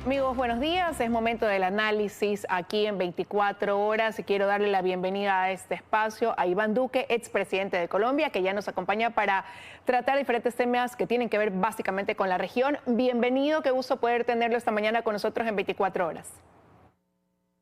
Amigos, buenos días. Es momento del análisis aquí en 24 horas y quiero darle la bienvenida a este espacio a Iván Duque, expresidente de Colombia, que ya nos acompaña para tratar diferentes temas que tienen que ver básicamente con la región. Bienvenido, qué gusto poder tenerlo esta mañana con nosotros en 24 horas.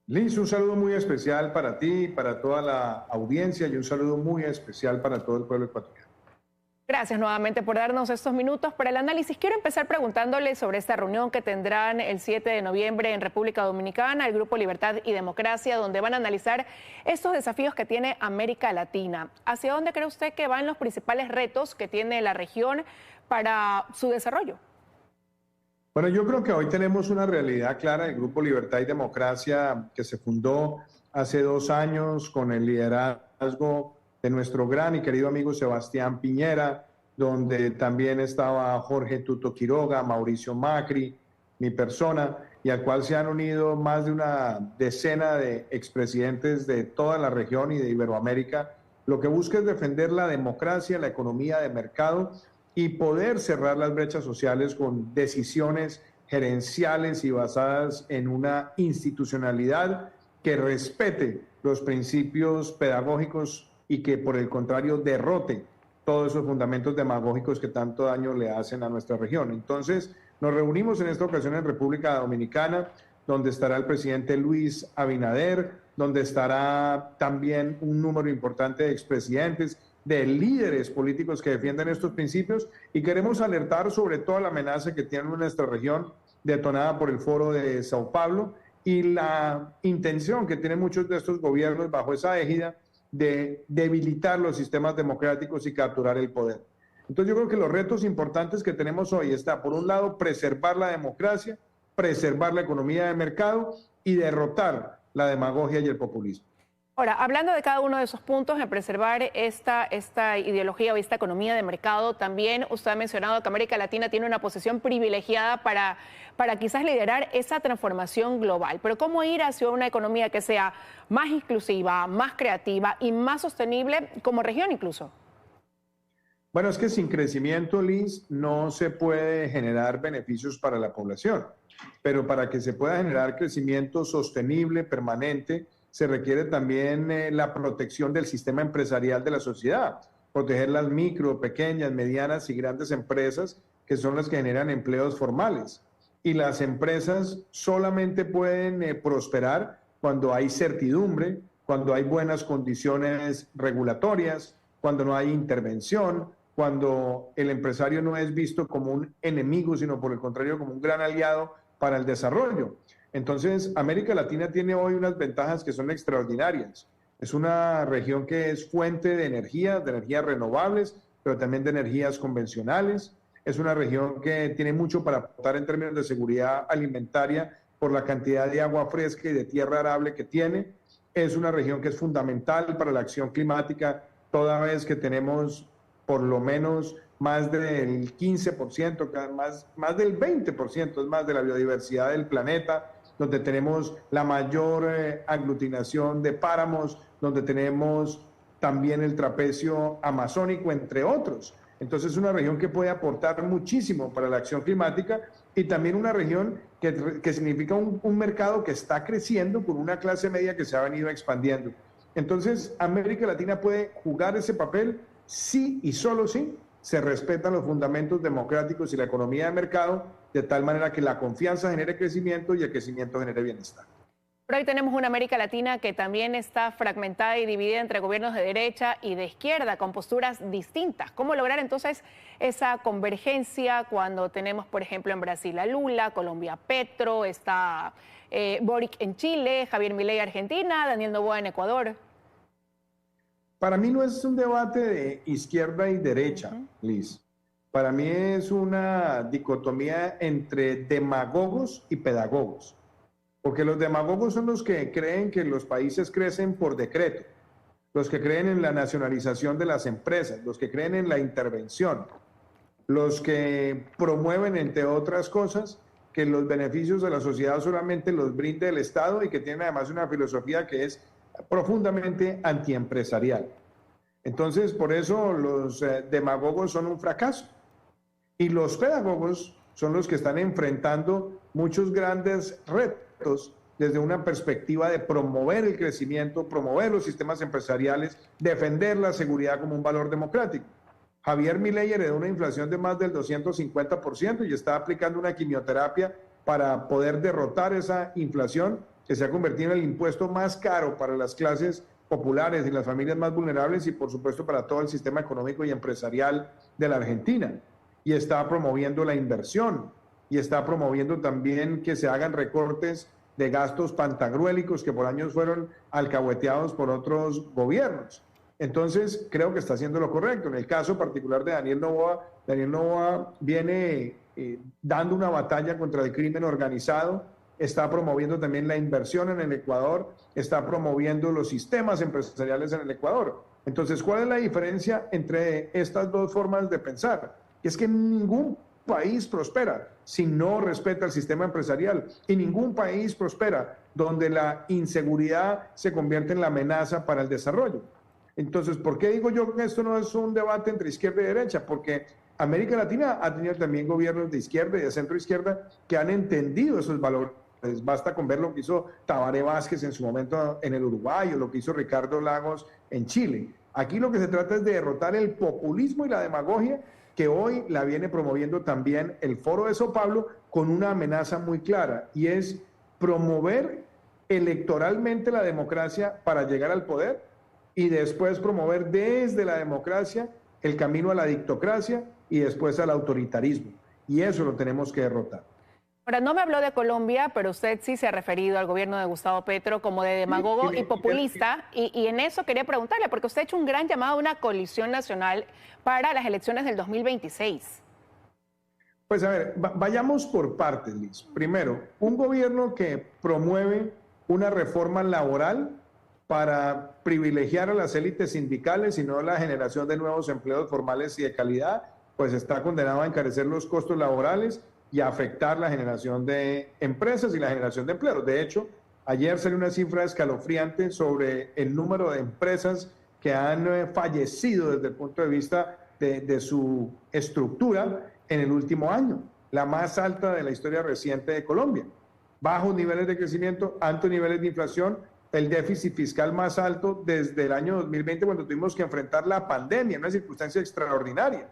Liz, un saludo muy especial para ti, para toda la audiencia y un saludo muy especial para todo el pueblo ecuatoriano. Gracias nuevamente por darnos estos minutos para el análisis. Quiero empezar preguntándole sobre esta reunión que tendrán el 7 de noviembre en República Dominicana, el Grupo Libertad y Democracia, donde van a analizar estos desafíos que tiene América Latina. ¿Hacia dónde cree usted que van los principales retos que tiene la región para su desarrollo? Bueno, yo creo que hoy tenemos una realidad clara. El Grupo Libertad y Democracia, que se fundó hace 2 años con el liderazgo de nuestro gran y querido amigo Sebastián Piñera, donde también estaba Jorge Tuto Quiroga, Mauricio Macri, mi persona, y al cual se han unido más de una decena de expresidentes de toda la región y de Iberoamérica. Lo que busca es defender la democracia, la economía de mercado y poder cerrar las brechas sociales con decisiones gerenciales y basadas en una institucionalidad que respete los principios pedagógicos y que por el contrario derrote todos esos fundamentos demagógicos que tanto daño le hacen a nuestra región. Entonces, nos reunimos en esta ocasión en República Dominicana, donde estará el presidente Luis Abinader, donde estará también un número importante de expresidentes, de líderes políticos que defienden estos principios, y queremos alertar sobre toda la amenaza que tiene nuestra región, detonada por el Foro de Sao Paulo, y la intención que tienen muchos de estos gobiernos bajo esa égida de debilitar los sistemas democráticos y capturar el poder. Entonces yo creo que los retos importantes que tenemos hoy está, por un lado, preservar la democracia, preservar la economía de mercado y derrotar la demagogia y el populismo. Ahora, hablando de cada uno de esos puntos, en preservar esta ideología o esta economía de mercado, también usted ha mencionado que América Latina tiene una posición privilegiada para quizás liderar esa transformación global. Pero ¿cómo ir hacia una economía que sea más inclusiva, más creativa y más sostenible como región incluso? Bueno, es que sin crecimiento, Liz, no se puede generar beneficios para la población. Pero para que se pueda generar crecimiento sostenible, permanente, se requiere también la protección del sistema empresarial de la sociedad, proteger las micro, pequeñas, medianas y grandes empresas que son las que generan empleos formales. Y las empresas solamente pueden prosperar cuando hay certidumbre, cuando hay buenas condiciones regulatorias, cuando no hay intervención, cuando el empresario no es visto como un enemigo, sino por el contrario como un gran aliado para el desarrollo. Entonces, América Latina tiene hoy unas ventajas que son extraordinarias. Es una región que es fuente de energías renovables, pero también de energías convencionales. Es una región que tiene mucho para aportar en términos de seguridad alimentaria por la cantidad de agua fresca y de tierra arable que tiene. Es una región que es fundamental para la acción climática, toda vez que tenemos por lo menos más del 15%, más del 20% es más de la biodiversidad del planeta, donde tenemos la mayor aglutinación de páramos, donde tenemos también el trapecio amazónico, entre otros. Entonces es una región que puede aportar muchísimo para la acción climática y también una región que significa un mercado que está creciendo con una clase media que se ha venido expandiendo. Entonces América Latina puede jugar ese papel sí y solo sí se respetan los fundamentos democráticos y la economía de mercado, de tal manera que la confianza genere crecimiento y el crecimiento genere bienestar. Pero hoy tenemos una América Latina que también está fragmentada y dividida entre gobiernos de derecha y de izquierda, con posturas distintas. ¿Cómo lograr entonces esa convergencia cuando tenemos, por ejemplo, en Brasil a Lula, Colombia a Petro, está Boric en Chile, Javier Milei Argentina, Daniel Noboa en Ecuador? Para mí no es un debate de izquierda y derecha, Liz. Para mí es una dicotomía entre demagogos y pedagogos. Porque los demagogos son los que creen que los países crecen por decreto, los que creen en la nacionalización de las empresas, los que creen en la intervención, los que promueven, entre otras cosas, que los beneficios de la sociedad solamente los brinde el Estado y que tienen además una filosofía que es profundamente antiempresarial. Entonces, por eso los demagogos son un fracaso. Y los pedagogos son los que están enfrentando muchos grandes retos desde una perspectiva de promover el crecimiento, promover los sistemas empresariales, defender la seguridad como un valor democrático. Javier Milei heredó una inflación de más del 250% y está aplicando una quimioterapia para poder derrotar esa inflación que se ha convertido en el impuesto más caro para las clases populares y las familias más vulnerables y por supuesto para todo el sistema económico y empresarial de la Argentina. Y está promoviendo la inversión y está promoviendo también que se hagan recortes de gastos pantagruélicos que por años fueron alcahueteados por otros gobiernos. Entonces, creo que está haciendo lo correcto. En el caso particular de Daniel Noboa viene dando una batalla contra el crimen organizado, está promoviendo también la inversión en el Ecuador, está promoviendo los sistemas empresariales en el Ecuador. Entonces, ¿cuál es la diferencia entre estas dos formas de pensar? Es que ningún país prospera si no respeta el sistema empresarial y ningún país prospera donde la inseguridad se convierte en la amenaza para el desarrollo. Entonces, ¿por qué digo yo que esto no es un debate entre izquierda y derecha? Porque América Latina ha tenido también gobiernos de izquierda y de centro izquierda que han entendido esos valores. Basta con ver lo que hizo Tabaré Vázquez en su momento en el Uruguay o lo que hizo Ricardo Lagos en Chile. Aquí lo que se trata es de derrotar el populismo y la demagogia que hoy la viene promoviendo también el Foro de Sao Paulo con una amenaza muy clara y es promover electoralmente la democracia para llegar al poder y después promover desde la democracia el camino a la dictocracia y después al autoritarismo. Y eso lo tenemos que derrotar. Ahora, no me habló de Colombia, pero usted sí se ha referido al gobierno de Gustavo Petro como de demagogo y populista. Y en eso quería preguntarle, porque usted ha hecho un gran llamado a una coalición nacional para las elecciones del 2026. Pues a ver, vayamos por partes, Liz. Primero, un gobierno que promueve una reforma laboral para privilegiar a las élites sindicales y no la generación de nuevos empleos formales y de calidad, pues está condenado a encarecer los costos laborales y a afectar la generación de empresas y la generación de empleos. De hecho, ayer salió una cifra escalofriante sobre el número de empresas que han fallecido desde el punto de vista de su estructura en el último año, la más alta de la historia reciente de Colombia. Bajos niveles de crecimiento, altos niveles de inflación, el déficit fiscal más alto desde el año 2020 cuando tuvimos que enfrentar la pandemia, una circunstancia extraordinaria.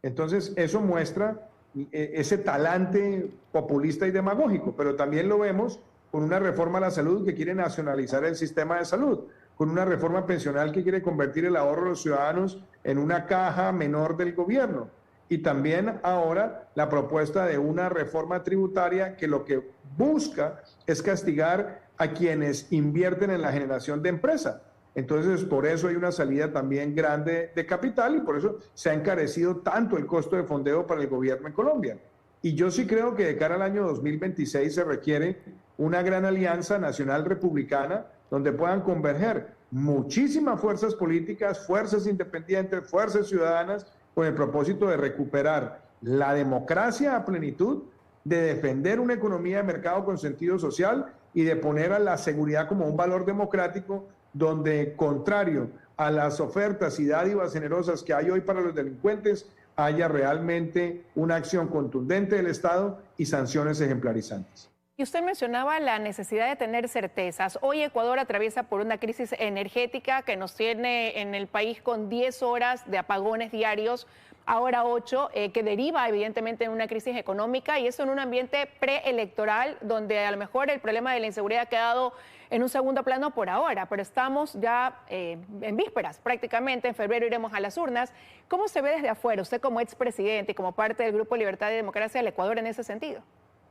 Entonces, eso muestra ese talante populista y demagógico, pero también lo vemos con una reforma a la salud que quiere nacionalizar el sistema de salud, con una reforma pensional que quiere convertir el ahorro de los ciudadanos en una caja menor del gobierno. Y también ahora la propuesta de una reforma tributaria que lo que busca es castigar a quienes invierten en la generación de empresa. Entonces, por eso hay una salida también grande de capital y por eso se ha encarecido tanto el costo de fondeo para el gobierno en Colombia. Y yo sí creo que de cara al año 2026 se requiere una gran alianza nacional republicana donde puedan converger muchísimas fuerzas políticas, fuerzas independientes, fuerzas ciudadanas, con el propósito de recuperar la democracia a plenitud, de defender una economía de mercado con sentido social y de poner a la seguridad como un valor democrático donde, contrario a las ofertas y dádivas generosas que hay hoy para los delincuentes, haya realmente una acción contundente del Estado y sanciones ejemplarizantes. Y usted mencionaba la necesidad de tener certezas. Hoy Ecuador atraviesa por una crisis energética que nos tiene en el país con 10 horas de apagones diarios, ahora 8, que deriva evidentemente en una crisis económica y eso en un ambiente preelectoral donde a lo mejor el problema de la inseguridad ha quedado en un segundo plano por ahora, pero estamos ya en vísperas prácticamente, en febrero iremos a las urnas. ¿Cómo se ve desde afuera, usted como expresidente y como parte del Grupo Libertad y Democracia del Ecuador en ese sentido?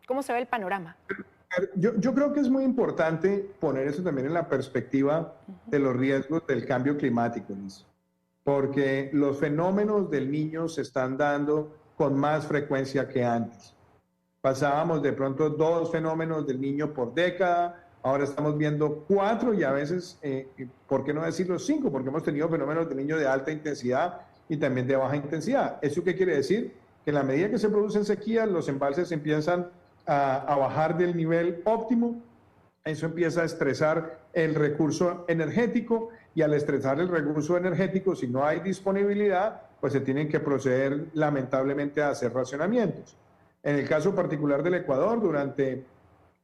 ¿Cómo se ve el panorama? Yo creo que es muy importante poner eso también en la perspectiva de los riesgos del cambio climático, Liz, porque los fenómenos del Niño se están dando con más frecuencia que antes. Pasábamos de pronto 2 fenómenos del Niño por década, ahora estamos viendo 4 y a veces, ¿por qué no decirlo 5? Porque hemos tenido fenómenos del Niño de alta intensidad y también de baja intensidad. ¿Eso qué quiere decir? Que en la medida que se producen sequías, los embalses empiezan a bajar del nivel óptimo, eso empieza a estresar el recurso energético y al estresar el recurso energético, si no hay disponibilidad, pues se tienen que proceder lamentablemente a hacer racionamientos. En el caso particular del Ecuador, durante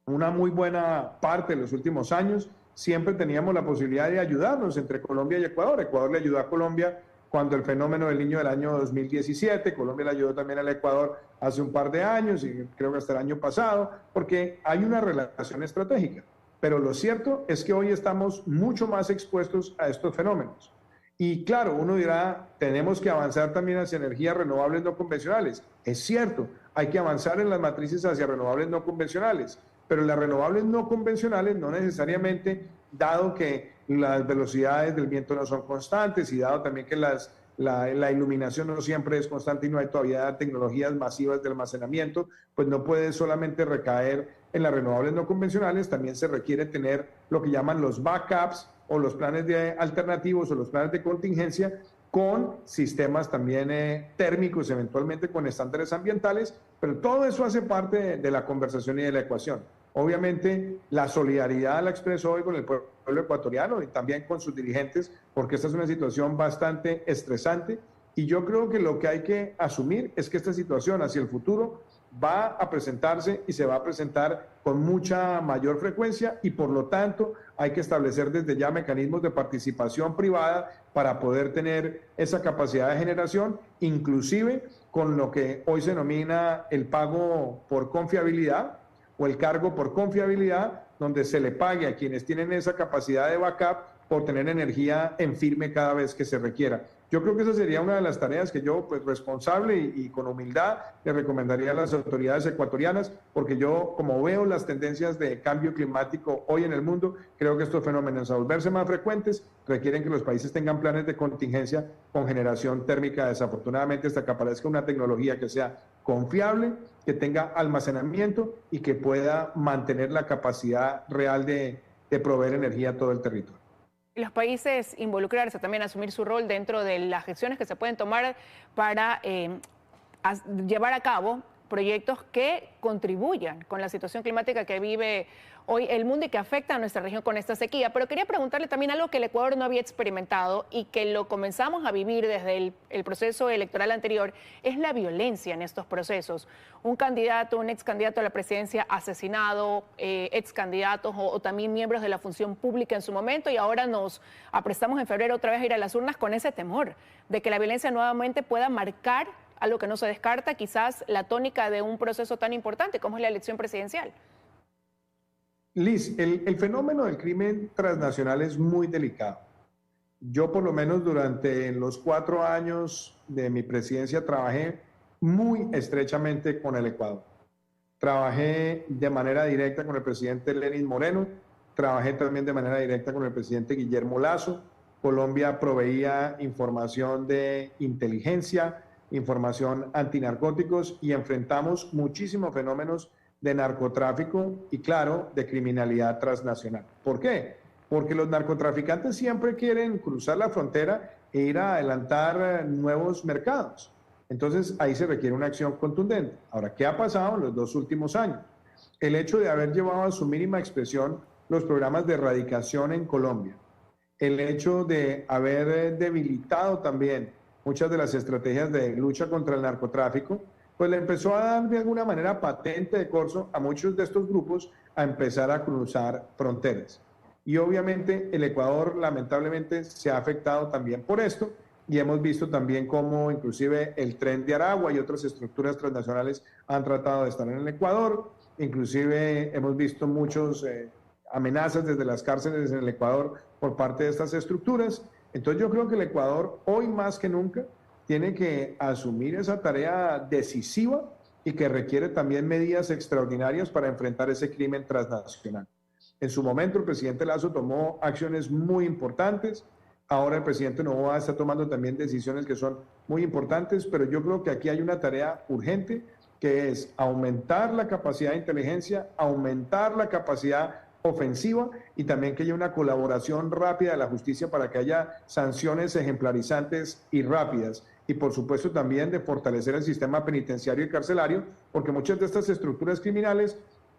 una muy buena parte de los últimos años, siempre teníamos la posibilidad de ayudarnos entre Colombia y Ecuador. Ecuador le ayudó a Colombia cuando el fenómeno del Niño del año 2017, Colombia le ayudó también al Ecuador hace un par de años y creo que hasta el año pasado, porque hay una relación estratégica. Pero lo cierto es que hoy estamos mucho más expuestos a estos fenómenos. Y claro, uno dirá, tenemos que avanzar también hacia energías renovables no convencionales. Es cierto, hay que avanzar en las matrices hacia renovables no convencionales, pero las renovables no convencionales no necesariamente, dado que las velocidades del viento no son constantes y dado también que la iluminación no siempre es constante y no hay todavía tecnologías masivas de almacenamiento, pues no puede solamente recaer en las renovables no convencionales, también se requiere tener lo que llaman los backups o los planes de alternativos o los planes de contingencia con sistemas también térmicos, eventualmente con estándares ambientales, pero todo eso hace parte de la conversación y de la ecuación. Obviamente la solidaridad la expreso hoy con el pueblo ecuatoriano y también con sus dirigentes, porque esta es una situación bastante estresante y yo creo que lo que hay que asumir es que esta situación hacia el futuro va a presentarse y se va a presentar con mucha mayor frecuencia y por lo tanto hay que establecer desde ya mecanismos de participación privada para poder tener esa capacidad de generación, inclusive con lo que hoy se denomina el pago por confiabilidad o el cargo por confiabilidad, donde se le pague a quienes tienen esa capacidad de backup por tener energía en firme cada vez que se requiera. Yo creo que esa sería una de las tareas que yo, pues responsable y con humildad, le recomendaría a las autoridades ecuatorianas, porque yo, como veo las tendencias de cambio climático hoy en el mundo, creo que estos fenómenos, a volverse más frecuentes, requieren que los países tengan planes de contingencia con generación térmica, desafortunadamente, hasta que aparezca una tecnología que sea confiable, que tenga almacenamiento y que pueda mantener la capacidad real de proveer energía a todo el territorio. Los países involucrarse también, asumir su rol dentro de las gestiones que se pueden tomar para llevar a cabo proyectos que contribuyan con la situación climática que vive hoy el mundo y que afecta a nuestra región con esta sequía. Pero quería preguntarle también algo que el Ecuador no había experimentado y que lo comenzamos a vivir desde el proceso electoral anterior, es la violencia en estos procesos. Un candidato, un ex candidato a la presidencia asesinado, ex candidatos o también miembros de la función pública en su momento, y ahora nos aprestamos en febrero otra vez a ir a las urnas con ese temor de que la violencia nuevamente pueda marcar algo que no se descarta, quizás la tónica de un proceso tan importante como es la elección presidencial. Liz, el fenómeno del crimen transnacional es muy delicado. Yo por lo menos durante los 4 años de mi presidencia trabajé muy estrechamente con el Ecuador. Trabajé de manera directa con el presidente Lenín Moreno, trabajé también de manera directa con el presidente Guillermo Lasso. Colombia proveía información de inteligencia, información antinarcóticos y enfrentamos muchísimos fenómenos de narcotráfico y, claro, de criminalidad transnacional. ¿Por qué? Porque los narcotraficantes siempre quieren cruzar la frontera e ir a adelantar nuevos mercados. Entonces, ahí se requiere una acción contundente. Ahora, ¿qué ha pasado en los 2 últimos años? El hecho de haber llevado a su mínima expresión los programas de erradicación en Colombia, el hecho de haber debilitado también muchas de las estrategias de lucha contra el narcotráfico, pues le empezó a dar de alguna manera patente de corso a muchos de estos grupos a empezar a cruzar fronteras. Y obviamente el Ecuador lamentablemente se ha afectado también por esto y hemos visto también cómo inclusive el Tren de Aragua y otras estructuras transnacionales han tratado de estar en el Ecuador, inclusive hemos visto muchas amenazas desde las cárceles en el Ecuador por parte de estas estructuras. Entonces yo creo que el Ecuador hoy más que nunca tiene que asumir esa tarea decisiva y que requiere también medidas extraordinarias para enfrentar ese crimen transnacional. En su momento el presidente Lasso tomó acciones muy importantes, ahora el presidente Noboa está tomando también decisiones que son muy importantes, pero yo creo que aquí hay una tarea urgente que es aumentar la capacidad de inteligencia, aumentar la capacidad ofensiva y también que haya una colaboración rápida de la justicia para que haya sanciones ejemplarizantes y rápidas. Y por supuesto también de fortalecer el sistema penitenciario y carcelario, porque muchas de estas estructuras criminales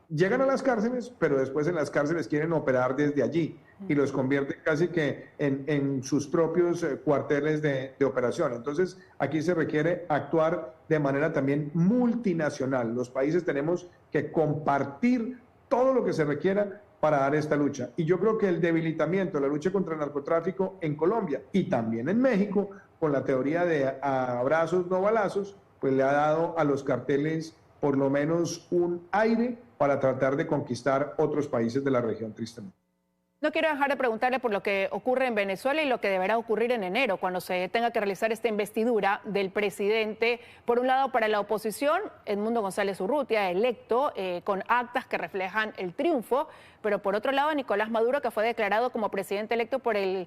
llegan a las cárceles, pero después en las cárceles quieren operar desde allí y los convierten casi que en sus propios cuarteles de operación. Entonces, aquí se requiere actuar de manera también multinacional. Los países tenemos que compartir todo lo que se requiera para dar esta lucha. Y yo creo que el debilitamiento de la lucha contra el narcotráfico en Colombia y también en México, con la teoría de abrazos no balazos, pues le ha dado a los carteles por lo menos un aire para tratar de conquistar otros países de la región, tristemente. No quiero dejar de preguntarle por lo que ocurre en Venezuela y lo que deberá ocurrir en enero, cuando se tenga que realizar esta investidura del presidente. Por un lado, para la oposición, Edmundo González Urrutia, electo, con actas que reflejan el triunfo, pero por otro lado, Nicolás Maduro, que fue declarado como presidente electo por el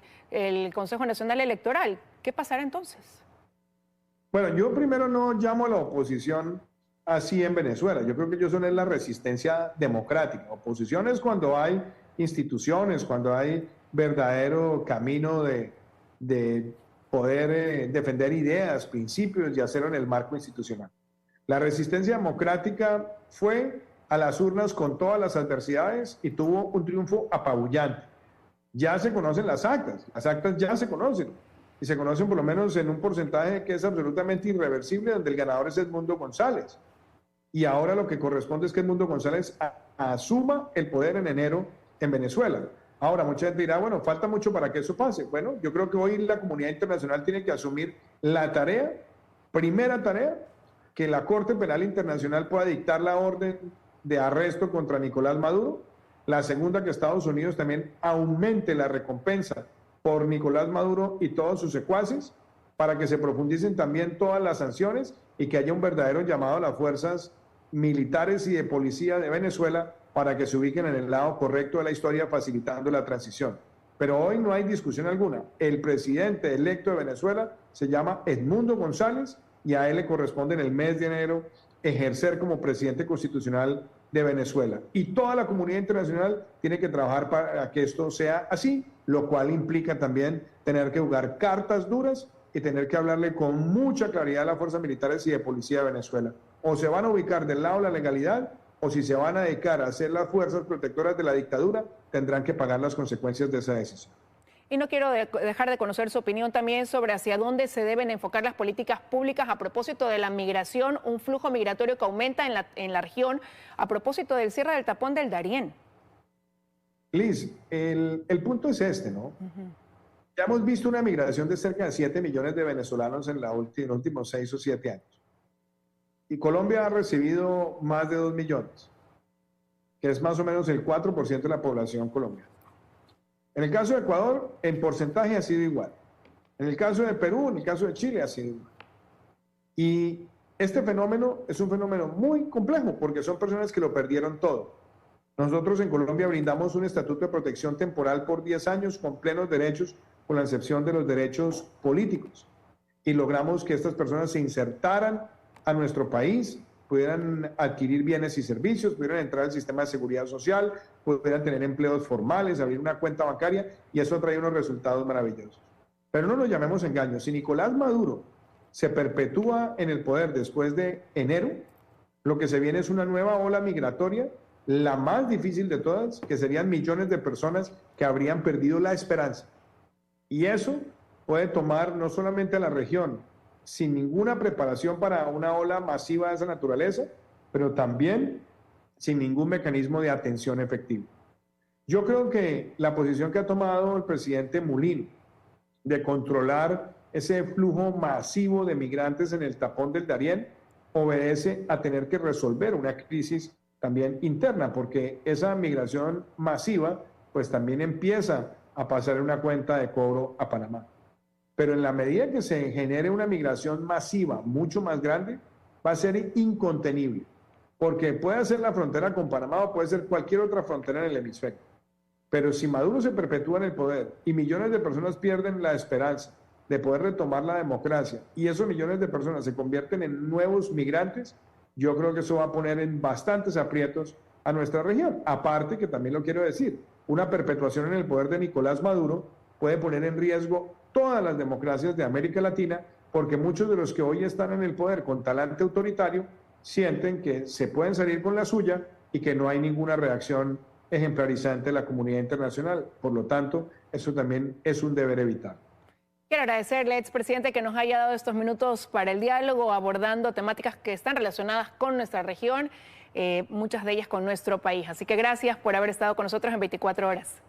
Consejo Nacional Electoral. ¿Qué pasará entonces? Bueno, yo primero no llamo a la oposición así en Venezuela. Yo creo que ellos son la resistencia democrática. Oposición es cuando hay instituciones, cuando hay verdadero camino de poder defender ideas, principios y hacerlo en el marco institucional. La resistencia democrática fue a las urnas con todas las adversidades y tuvo un triunfo apabullante. Ya se conocen las actas ya se conocen, y se conocen por lo menos en un porcentaje que es absolutamente irreversible, donde el ganador es Edmundo González. Y ahora lo que corresponde es que Edmundo González asuma el poder en enero en Venezuela. Ahora, mucha gente dirá, bueno, falta mucho para que eso pase. Bueno, yo creo que hoy la comunidad internacional tiene que asumir la tarea, primera tarea, que la Corte Penal Internacional pueda dictar la orden de arresto contra Nicolás Maduro. La segunda, que Estados Unidos también aumente la recompensa por Nicolás Maduro y todos sus secuaces, para que se profundicen también todas las sanciones y que haya un verdadero llamado a las fuerzas militares y de policía de Venezuela para que se ubiquen en el lado correcto de la historia, facilitando la transición. Pero hoy no hay discusión alguna. El presidente electo de Venezuela se llama Edmundo González y a él le corresponde en el mes de enero ejercer como presidente constitucional de Venezuela. Y toda la comunidad internacional tiene que trabajar para que esto sea así, lo cual implica también tener que jugar cartas duras y tener que hablarle con mucha claridad a las fuerzas militares y de policía de Venezuela. O se van a ubicar del lado de la legalidad, o si se van a dedicar a ser las fuerzas protectoras de la dictadura, tendrán que pagar las consecuencias de esa decisión. Y no quiero dejar de conocer su opinión también sobre hacia dónde se deben enfocar las políticas públicas a propósito de la migración, un flujo migratorio que aumenta en la región, a propósito del cierre del tapón del Darién. Liz, el punto es este, ¿no? Ya hemos visto una migración de cerca de 7 millones de venezolanos en los últimos 6 o 7 años. Y Colombia ha recibido más de 2 millones, que es más o menos el 4% de la población colombiana. En el caso de Ecuador, en porcentaje ha sido igual. En el caso de Perú, en el caso de Chile, ha sido igual. Y este fenómeno es un fenómeno muy complejo porque son personas que lo perdieron todo. Nosotros en Colombia brindamos un estatuto de protección temporal por 10 años con plenos derechos, con la excepción de los derechos políticos. Y logramos que estas personas se insertaran a nuestro país, pudieran adquirir bienes y servicios, pudieran entrar al sistema de seguridad social, pudieran tener empleos formales, abrir una cuenta bancaria, y eso trae unos resultados maravillosos. Pero no nos llamemos engaños. Si Nicolás Maduro se perpetúa en el poder después de enero, lo que se viene es una nueva ola migratoria, la más difícil de todas, que serían millones de personas que habrían perdido la esperanza. Y eso puede tomar no solamente a la región, sin ninguna preparación para una ola masiva de esa naturaleza, pero también sin ningún mecanismo de atención efectivo. Yo creo que la posición que ha tomado el presidente Mulino de controlar ese flujo masivo de migrantes en el tapón del Darién obedece a tener que resolver una crisis también interna, porque esa migración masiva pues también empieza a pasar una cuenta de cobro a Panamá. Pero en la medida que se genere una migración masiva mucho más grande, va a ser incontenible, porque puede ser la frontera con Panamá o puede ser cualquier otra frontera en el hemisferio. Pero si Maduro se perpetúa en el poder y millones de personas pierden la esperanza de poder retomar la democracia y esos millones de personas se convierten en nuevos migrantes, yo creo que eso va a poner en bastantes aprietos a nuestra región. Aparte, que también lo quiero decir, una perpetuación en el poder de Nicolás Maduro puede poner en riesgo todas las democracias de América Latina, porque muchos de los que hoy están en el poder con talante autoritario sienten que se pueden salir con la suya y que no hay ninguna reacción ejemplarizante de la comunidad internacional. Por lo tanto, eso también es un deber evitar. Quiero agradecerle, expresidente, que nos haya dado estos minutos para el diálogo, abordando temáticas que están relacionadas con nuestra región, muchas de ellas con nuestro país. Así que gracias por haber estado con nosotros en 24 horas.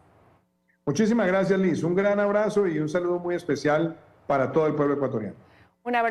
Muchísimas gracias, Liz. Un gran abrazo y un saludo muy especial para todo el pueblo ecuatoriano. Un abrazo.